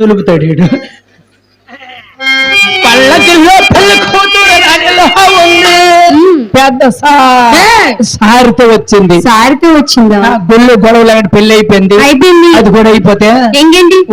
తులుపుతాడు పళ్ళకిలో పెళ్లి కూతురు రాజులా ఉంది. పెద్ద సారితో వచ్చిందా గుళ్ళు గొడవలు పెళ్లి అయిపోయింది. అది కూడా అయిపోతే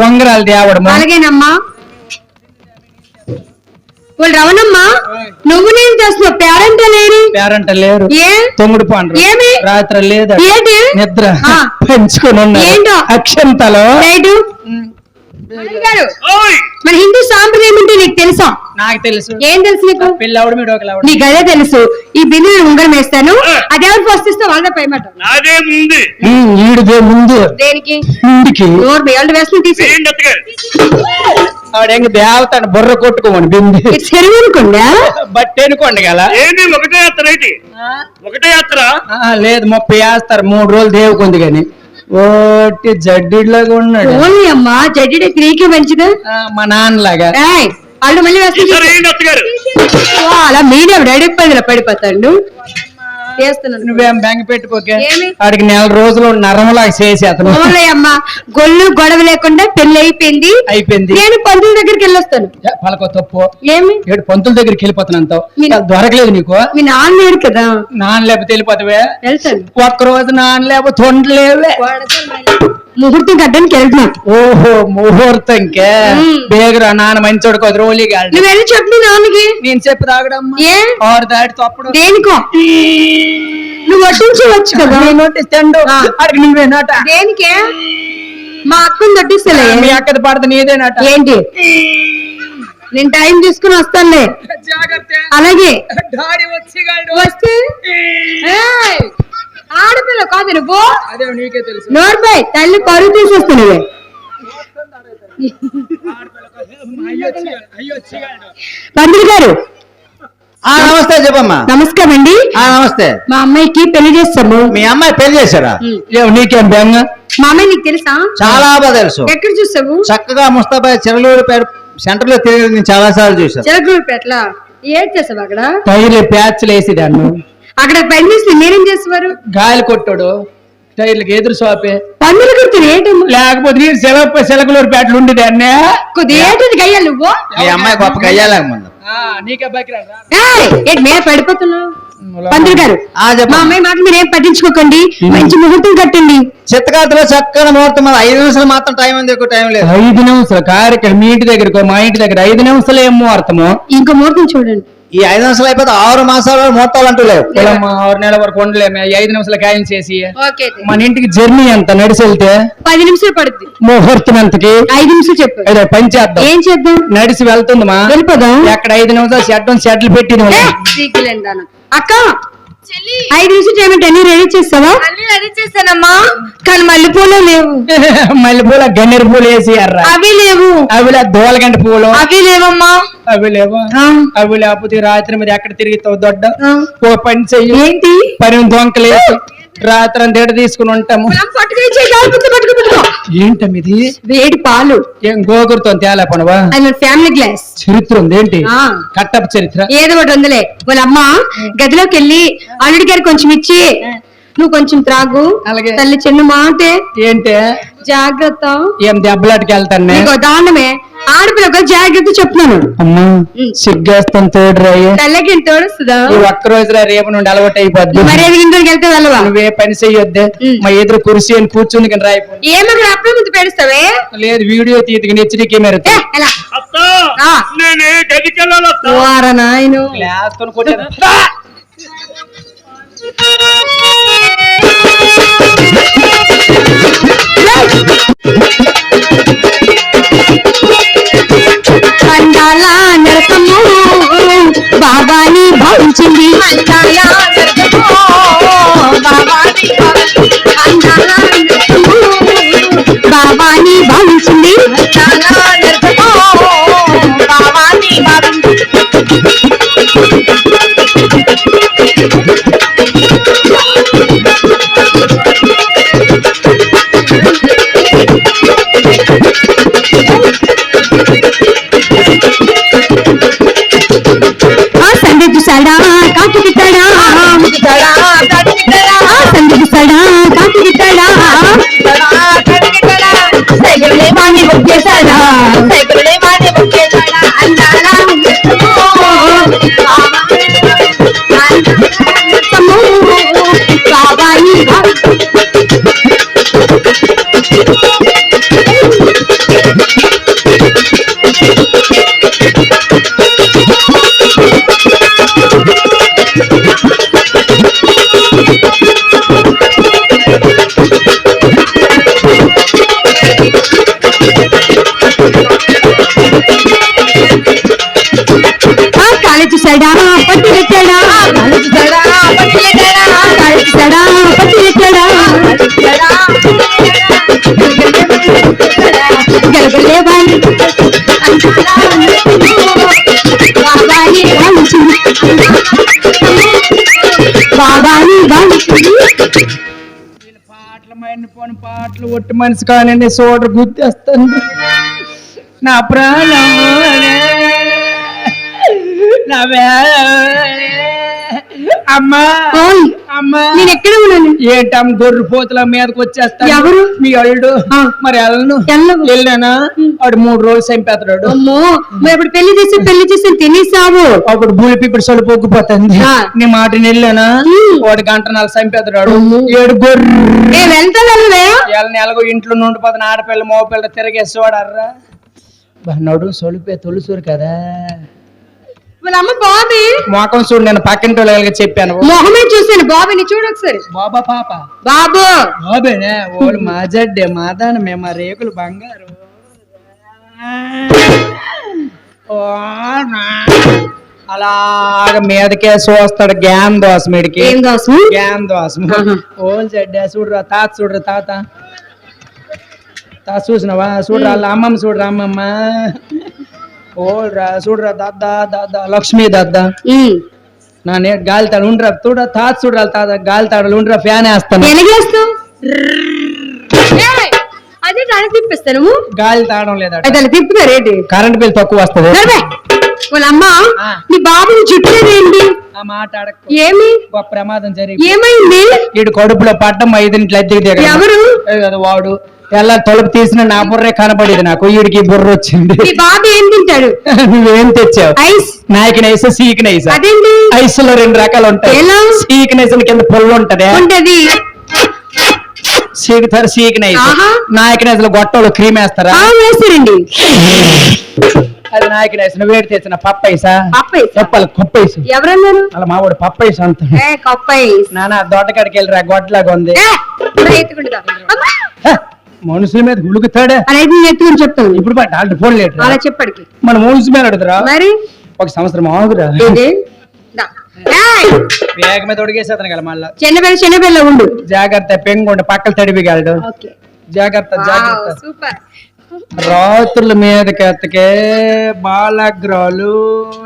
ఉంగరాలు తేవడం. అలాగేనమ్మా. వాళ్ళు రవణమ్మా, నువ్వు నేను చేస్తున్నావు. పేరంట లేరు. తొమ్మిడి పండు రాత్రి లేదు. నిద్ర పెంచుకుని అక్షంతలో మన హిందూ సాంప్రదాయం అంటే నీకు తెలుసా? నాకు తెలుసు. ఏం తెలుసు నీకు? పెళ్ళవడం నీకు అదే తెలుసు. ఈ బిల్లు ఉంగరం వేస్తాను, అది ఎవరు పోస్తిస్తే వాళ్ళ పైమాట. ఈడిదే ముందు దేనికి ఆవిడ దేవతాను బుర్ర కొట్టుకోమని బింది చెరువునుకుండా బట్టి అనుకోండి కదా. ఒకటే యాత్ర లేదు 30 వేస్తారు. 3 రోజులు దేవుకుంది కానీ ఓటి జడ్డిలాగా ఉన్నాడు. అమ్మా జడ్డి స్త్రీకి మంచిది. మా నాన్నలాగా వాళ్ళు మళ్ళీ అలా మీడియం రెడీ పడిపోతాడు. నువ్వేం బెంగ పెట్టుకోకే. వాడికి 4 రోజులు నరమలాగా చేసి అతను అమ్మా గొల్లు గొడవ లేకుండా పెళ్లి అయిపోయింది. నేను పంతుల దగ్గరికి వెళ్ళొస్తాను. పలకో తప్పు. ఏమి పంతుల దగ్గరికి వెళ్ళిపోతానంత దొరకలేదు నీకు. మీ నాన్న లేడు కదా. నాన్న లేకపోతే వెళ్ళిపోతావే. ఒక్కరోజు నాన్న లేకపోతే ఉండలేవే. ముహూర్తం కట్టడానికి వెళ్తున్నా. ఓహో ముహూర్తంకే బేగరా నాన్న మంచోడు 10 రోజులు. నువ్వు వెళ్ళి చెప్పు నాన్నకి. నేను చెప్పు తాగడమ్మా. 6 దాటి తప్పుడు దేనికో నువ్వు వడ్డించవచ్చు కదా. అడిగి నువ్వేనాట. దేనికే? మా అక్కను వడ్డిస్తలే. మీ అక్కది పడత నీదేనాట. ఏంటి? నేను టైం తీసుకుని వస్తానులే. అలాగే వస్తే ఆడపిల్ల కాదు నువ్వు. నీకే తెలుసు. నోర్పై తల్లి పరువు తీసేస్తున్నావే. పంతులు గారు నమస్తే చెప్పమ్మా. నమస్కారం అండి. నమస్తే. మా అమ్మాయికి పెళ్లి చేస్తాము. మీ అమ్మాయి పెళ్లి చేశారా? నీకేం బెంగ? మా అమ్మాయి నీకు తెలుసా? చాలా బాగా తెలుసు. ఎక్కడ చూసావు? చక్కగా ముస్తాబాద్ చిరలూరుపేట సెంటర్ లో తిరిగి నేను చాలా సార్లు చూసాను. చిరలూరుపేటలో ఏం చేసావు? అక్కడ టైర్లు ప్యాచ్లు వేసేదాన్ని. అక్కడ పని చేసి మీరేం చేసేవారు? గాలి కొట్టాడు టైర్లకు ఎదురు సోపే. పందులు కొడుతుంది ఏంటమ్మా? లేకపోతే నేను చిలకలూరుపేటలు ఉండేదాన్ని. ఏంటిది గయ్యాలి నువ్వు? మీ అమ్మాయి గొప్ప గయ్యాలి ముందు. నీకే మీద పడిపోతున్నావు. పంతులు గారు మా అమ్మాయి మాట మీరు ఏం పట్టించుకోకండి. మంచి ముహూర్తం కట్టండి. చిత్తకాతలో చక్కని ముహూర్తం. 5 నిమిషాలు మాత్రం టైం ఉంది, ఎక్కువ టైం లేదు. 5 నిమిషాలు కార్యక్రమం. మీ ఇంటి దగ్గర మా ఇంటి దగ్గర 5 నిమిషాలు ఏం ముహూర్తము. ఇంకో ముహూర్తం చూడండి. ఈ 5 నిమిషాలు అయిపోతే 6 మాసాలు ముహూర్తాలు అంటూ లేవు. 6 నెలల వరకు ఉండలేము. 5 నిమిషాలు ఖాయం చేసి మన ఇంటికి జర్నీ ఎంత నడిచి వెళ్తే 10 నిమిషాలు పడుతుంది. ముహూర్తం ఎంతకి? 5 నిమిషాలు చెప్పు. పని చేద్దాం. ఏం చేద్దాం? నడిచి వెళ్తుంది మా వెళ్ళిపోదాం. ఎక్కడ 5 నిమిషాలు షెడ్లు పెట్టి అక్క 5 నిమిషాలు చేయమంటే అన్ని రెడీ చేస్తావా? అన్ని రెడీ చేస్తానమ్మా. కానీ మల్లెపూలు లేవు. మల్లెపూల గన్నేరు పూలు వేసి అవి లేవు. అవి దోలగంట పూలు అవి లేవమ్మా. అవి లేవా? అవి లేకపోతే రాత్రి మీద ఎక్కడ తిరుగుతావు దొడ్డ? ఓ పని చెయ్యి. ఏంటి పని? దొంకలేదు రాత్రి అంత తీసుకుని ఉంటాము. ఏంటమిది? వేడి పాలు. ఏం గోగురుతో తేలా పనవా? Family glass. చరిత్ర ఉంది ఏంటి? కట్టపు చరిత్ర ఏదో ఒకటి ఉందిలే. వాళ్ళ అమ్మ గదిలోకి వెళ్ళి అల్లుడి గారు కొంచెం ఇచ్చి నువ్వు కొంచెం త్రాగు. అలాగే తల్లి చిన్న మాటే. ఏంటే? జాగ్రత్త. ఏం దెబ్బలాటికి వెళ్తాను. దానమే ఆడపిల్ల జాగ్రత్త చెప్తున్నాను. అమ్మా సిగ్గేస్తాను. తోడురాయి తల్లకి తోడుస్తుందా? ఒక్క రోజు రేపు నుండి అలవాటు అయిపోద్ది. మరి ఇంటికి వెళ్తే వెళ్ళవా? నువ్వే పని చెయ్యొద్దే. మా ఎదురు కుర్సీ అని కూర్చుని కానీ రాయి. ఏమక్కడ అప్పుడే ముందు పెడుస్తావే? లేదు వీడియో తీతికి హెచ్చరిక అందాల నరకము బాబాని భావించింది. అందాల నరకము బాబాని భావించింది. గాలి చూసాడా పట్టి పెట్టాడా గాలి చూసాడా పట్టి పెట్టాడా గాలి చూసాడా పట్టి పెట్టాడా గలగలే బాలి బాబాని గాలించింది బాబాని గాలించింది పాటలు మైండ్ పోని పాటలు ఒట్టి మనిషి కానండి సోడరు గుర్తేస్తాను నా ప్రాణం నా అమ్మా అమ్మా నేను ఎక్కడ ఉన్నాను ఏంటమ్మ గొర్రె పోతుల మీదకి వచ్చేస్తా ఎవరు మీ అల్లుడు మరి వెళ్ళానా వాడు 3 రోజులు చంపేస్తాడు అమ్మో మరి ఇప్పుడు పెళ్లి చేసి తినేసావు అప్పుడు బులిపి ఇప్పుడు సొలు పొగ్గిపోతుంది నీ మాట వెళ్ళానా వాడు 1.5 గంట చంపేస్తాడు 7 గొర్రె నెలకు ఇంట్లో నుండి పోతున్న ఆడపిల్ల మగపిల్ల తిరిగేసి వాడర్రా నడు సొలిపే తొలుసూరు కదా వాళ్ళ అమ్మ బాబీ మోకం చూడు నేను పక్కింటి వాళ్ళకి చెప్పాను మొహమే చూసాను బాబీని చూడు ఒకసారి బాబా పాప బాబు బాబేనే ఓళ్ళు మా జడ్డే మాదానమే మా రేకులు బంగారు అలాగ మీదకే చూస్తాడు జ్ఞాన్ దోశ మీడికి జ్ఞాన్ దోశ ఓళ్ళు జడ్డే చూడరా తాత చూడరా తాత చూసినావా చూడరా వాళ్ళ అమ్మమ్మ చూడరా అమ్మమ్మ ఓల్రా చూడరా దాదా దాదా లక్ష్మీ దాదా నానే గాలి తాడు ఉండరా చూడరా తాత చూడరా తాత గాలి తాడలు ఉండరా ఫ్యాన్ వేస్తాను అదే దాన్ని తిప్పిస్తాను గాలి తాడడం లేదా తిప్పుతారేంటి కరెంట్ బిల్ తక్కువ వస్తుంది వాళ్ళ అమ్మ నీ బాబుని చుట్టేదేంటి ఆ మాట ఏమి గొప్ప ప్రమాదం జరిగింది ఏమైంది వీడు కడుపులో పడ్డం 5 అద్దెకి ఎవరు వాడు ఎలా తలుపు తీసిన నా బుర్రే కనపడేది నాకు వీడికి బుర్ర వచ్చింది మీ బాబు ఏం తింటాడు నువ్వేం తెచ్చావు ఐస్ నాయకనైస్ సీకనైస్ అదేంటి ఐస్ లో 2 రకాలు ఉంటాయి సీకనైస్ కింద పొల్లు ఉంటది సీకనైస్ నాయకనైస్ లో గొట్టలు క్రీమ్ వేస్తారా వేస్తారండి అది నాయకనైస్ వేడి తెచ్చిన పప్పైసా చెప్పాలి కొప్పైసు ఎవరన్నారు అలా మావాడు పప్పైసు అంత నానా దొడ్డకాడికి వెళ్ళిరా గొడ్లాగా ఉంది మనుషుల మీద గులుగుతాడే ఎత్తుకుని చెప్తాను ఇప్పుడు డాక్టర్ ఫోన్ లేడు అలా చెప్పడికి మన మనుషుల మీద అడుగురా మరి 1 సంవత్సరం ఆగురా వేగ మీద ఒడిగేసేతను కదా మళ్ళా చిన్నపిల్ల ఉండు జాగ్రత్త పెంగుండు పక్కలు తడిపిగలడు జాగ్రత్త జాగ్రత్త రాత్రుల మీదకి ఎత్తకే బాలగ్రాలు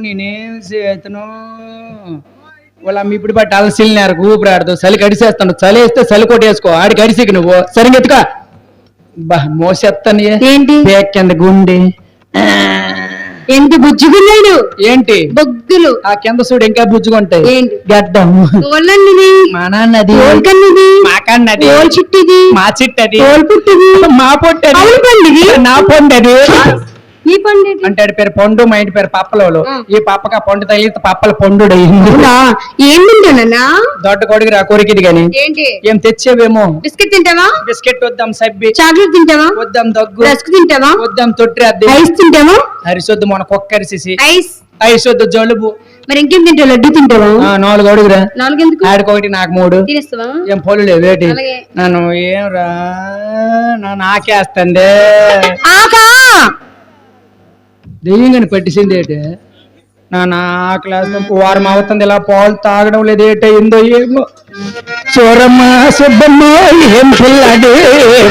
నేనేం చేతను వాళ్ళ అమ్మ ఇప్పుడు బట్టి అలసిలినారు ఊపిరాడదు చలి కడిసేస్తాను చలి వేస్తే చలి కొట్టేసుకో ఆడికి అడిసికి నువ్వు సరిగ్గా ఎత్తుకా బా మోసేస్తాను ఏంటి కింద గుండె ఏంటి బుజ్జుగున్నాడు ఏంటి బొగ్గులు ఆ కింద చూడు ఇంకా బుజ్జుకుంటాయి ఏంటి గడ్డం మా నాన్నది మా కన్నది చిట్టిది మా చిట్టది పుట్టిది మా పొట్టది నా పొండది ఈ పండు అంటే పేరు పండు మా ఇంటి పేరు పప్పలోలు ఈ పప్పక పండు తగిలితే పప్పల పండు ఏం తింటానన్నా దొడ్డ కొడుకు రా కొరికిది గాని ఏం తెచ్చేవేమో బిస్కెట్ తింటావా బిస్కెట్ వద్దాం సబ్బి చాక్లెట్ తింటావా వద్దాం దగ్గు రస్క్ తింటావా వద్దాం తొట్టి అద్దె ఐస్ తింటావా అరిసొద్దు మన కుక్కరిసి ఐస్ ఐస్ వద్దు జలుబు మరి ఇంకేం తింటావు లడ్డు తింటావా 4 అడుగురా 4 ఎందుకు ఆడికొకటి నాకు 3 తినేస్తావా ఏం పొలులే వేటి నన్ను ఏం రా నాకేస్తందే దెయ్యంగాని పట్టిసింది ఏంటి నా క్లాస్ వారం అవుతుంది ఇలా పాలు తాగడం లేదు ఏంటో ఏమో చూరమ్మ సుబ్బమ్మ ఏం పిల్లడు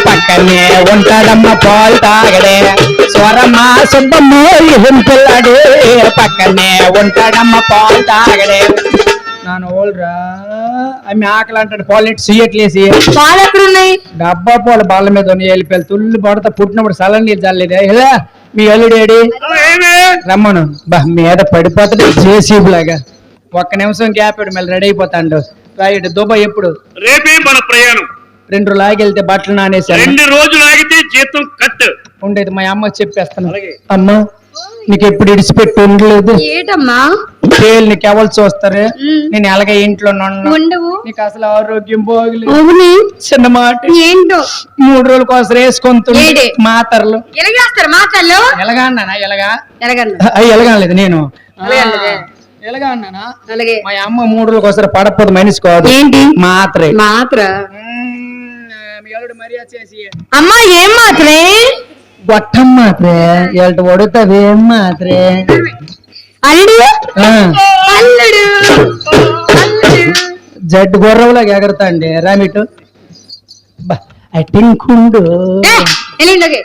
పక్కనే ఉంటాడమ్మ పాలు తాగడే చూరమ్మ సుబ్బమ్మ ఏం పిల్లడు పక్కనే ఉంటాడమ్మ పాలు తాగడే నాన్న ఓల్రా ఆమె ఆకలి అంటాడు పాలు నెట్టి సీయట్లేసి పాలు ఎక్కడున్నాయి డబ్బా పాలు బాల మీద ఉన్నాయి వెళ్ళిపోయి తుల్లి పడతా పుట్టినప్పుడు సలని నీళ్ళు చల్లలేదే ఇలా మీ అల్లుడేడి రమ్మను బా మీద పడిపోతాడు జేసీబీ లాగా 1 నిమిషం గ్యాప్ మళ్ళీ రెడీ అయిపోతాడు రైట్ దుబాయ్ ఎప్పుడు రేపే మన ప్రయాణం 2 రోజులు ఆగితే బట్టలు నానేసాను 2 రోజులు ఆగితే జీతం కట్ ఉండేది మా అమ్మ చెప్పేస్తాను అమ్మా నీకు ఎప్పుడు ఇడిచిపెట్టి ఉండలేదు ఏటమ్మా నీకు ఎవరు చూస్తారు నేను ఎలాగే ఇంట్లో ఉండవు నీకు అసలు ఆరోగ్యం బాగలేదు చిన్న మాట ఏంటో 3 రోజుల కోసం వేసుకుంటుంది మాతరలు ఎలాగేస్తారు మాతరలు ఎలాగా అన్నానా ఎలాగలేదు నేను ఎలాగా అన్నానా మా అమ్మ 3 రోజుల కోసం పడపోదు మనిషి కాదు ఏంటి మాత్రే మర్యాద చేసి అమ్మా ఏం మాత్రే గొట్టం మాత్రే ఎల్ట ఒడుతావేం మాత్రే అల్లుడు ఆ, అల్లుడు అల్లుడు జడ్డు గుర్రంలాగా ఎగరతా అండి రామిటు అటింకుండు ఏ, వెళ్ళండి.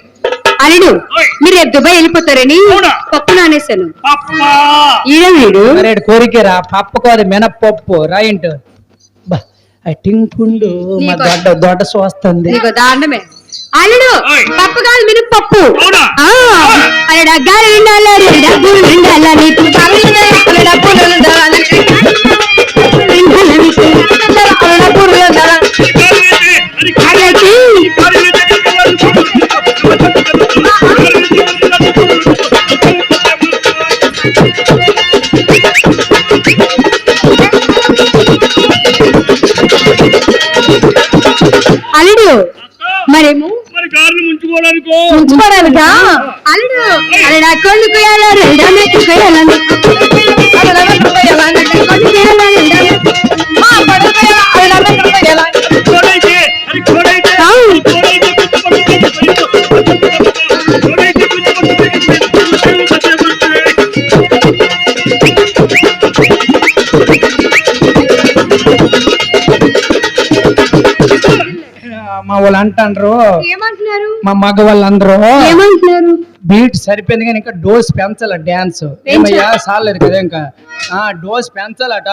అల్లుడు మీరు రేపు దుబాయ్ వెళ్ళిపోతారని అవునా? పప్పు నానేశాను. అప్పా ఈయన వీడు మరేడు కోరికరా పప్పు కోరి మినప్పప్పు రాయింటు అటింకుండు మా దొడ్డ దొడ్డ చూస్తుంది నీకు దాండమే. అల్లుడు ఓయ్. పప్పు కాదు మినపప్పు. అవునా? అల్లుడు అగ్గాలు ఉండాలి డబ్బులు ఉండాలి నీకు డబ్బులు ఉండాలి డబ్బులు ఉండాలి అలాగే అల్లుడు మరేమో మరి గారిని ముంచుకోవడానికో ఉంచుకోవడానికా అల్లుడు అల్లుడు అక్కడికి పోయాలా రెండోకి పోయాలని కోడైతే అది కోడైతే అవును. కోడైతే మా వాళ్ళు అంటాండ్రు ఏమంటున్నారు మా మగ వాళ్ళందరూ ఏమంటున్నారు బీట్ సరిపోయింది కానీ ఇంకా డోస్ పెంచాల డాన్స్ ఏమయ్యా సాలేదు కదా ఇంకా డోస్ పెంచాలట